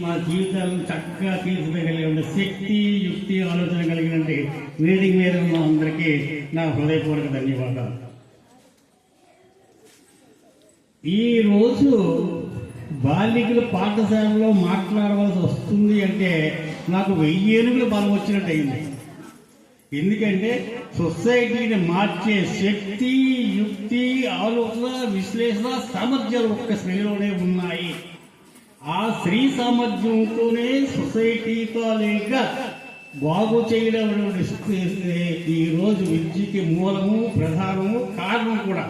మా జీవితాలను చక్కగా తీర్చిదగలిగిన శక్తి, యుక్తి, ఆలోచన కలిగిన వేదిక మీద ఉన్న అందరికీ నా హృదయపూర్వక ధన్యవాదాలు. ఈరోజు బాలికలు పాఠశాలలో మాట్లాడవలసి వస్తుంది అంటే నాకు 1000 ఏనుగుల బలం వచ్చినట్టు అయింది. ఎందుకంటే సొసైటీని మార్చే శక్తి, యుక్తి, ఆలోచన, విశ్లేషణ సామర్థ్యాలు ఒక్క స్త్రీలోనే ఉన్నాయి. ఆ స్త్రీ సామర్థ్యంతోనే సొసైటీ తాలూకా బాగు చేయడం ఈరోజు విద్యకి మూలము, ప్రధానము, కారణం కూడా.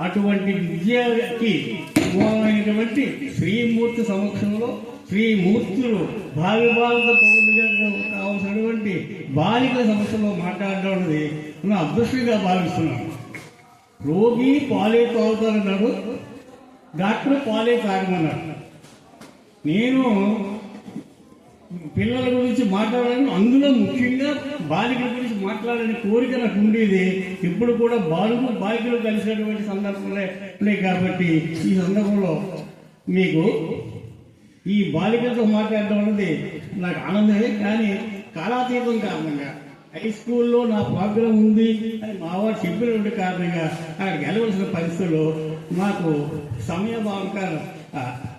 అటువంటి విద్యకి మూలమైనటువంటి శ్రీమూర్తి సమక్షంలో శ్రీమూర్తులు భావిభారత పౌరులుగా కావాల్సినటువంటి బాలికల సమక్షంలో మాట్లాడడం అనేది నా అదృష్టంగా భావిస్తున్నాను. రోగి పాలే తాగుతానన్నాడు, డాక్టర్ పాలే తాగమన్నాడు. నేను పిల్లల గురించి మాట్లాడాలని, అందులో ముఖ్యంగా బాలికల గురించి మాట్లాడాలని కోరిక నాకు ఉండేది. ఇప్పుడు కూడా బాలికలు కలిసినటువంటి సందర్భాలే ఉన్నాయి కాబట్టి ఈ సందర్భంలో మీకు ఈ బాలికలతో మాట్లాడడం అనేది నాకు ఆనందమే. కానీ కాలాతీతం కారణంగా హై స్కూల్లో నా ప్రోగ్రాం ఉంది అని మా వారు చెప్పినటువంటి కారణంగా అక్కడికి వెళ్ళవలసిన పరిస్థితుల్లో నాకు సమయభావం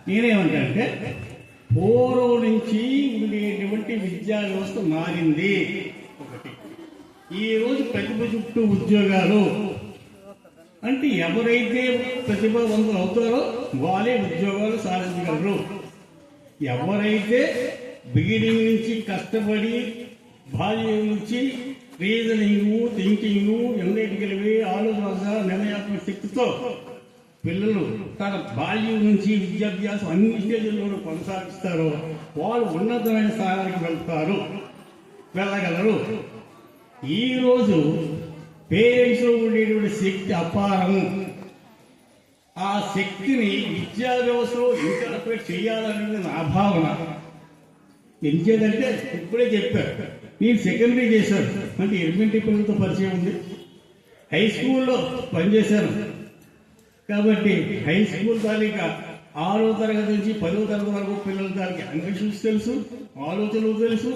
నేనేమంటానంటే పూర్వం నుంచి ఉండేటువంటి విద్యా వ్యవస్థ మారింది. ఒకటి, ఈరోజు ప్రతిభ చుట్టూ ఉద్యోగాలు అంటే ఎవరైతే ప్రతిభావంతులు అవుతారో వాళ్ళే ఉద్యోగాలు సాధించగలరు. ఎవరైతే బిగినింగ్ నుంచి కష్టపడి బాల్యం నుంచి రీజనింగ్, థింకింగ్, ఎనలిటికల్వి, ఆలోచన, నిర్ణయాత్మక శక్తితో పిల్లలు తన బాల్యం నుంచి విద్యాభ్యాసం అన్ని స్టేజ్ల్లోనూ కొనసాగిస్తారో వాళ్ళు ఉన్నతమైన స్థానానికి వెళ్ళగలరు. ఈరోజు పేరెంట్స్లో ఉండేటువంటి శక్తి అపారము. ఆ శక్తిని విద్యా వ్యవస్థలో ఇంటర్ప్రెట్ చేయాలనేది నా భావన. ఎందుకంటే ఇప్పుడే చెప్పారు, నేను సెకండరీ చేశాను అంటే ఎలిమెంటరీ పిల్లలతో పరిచయం ఉంది, హై స్కూల్లో పనిచేశాను కాబట్టి హై స్కూల్ తాలూకా 6వ తరగతి నుంచి 10వ తరగతి వరకు పిల్లల తాలూకా అంబిషన్స్ తెలుసు, ఆలోచనలు తెలుసు,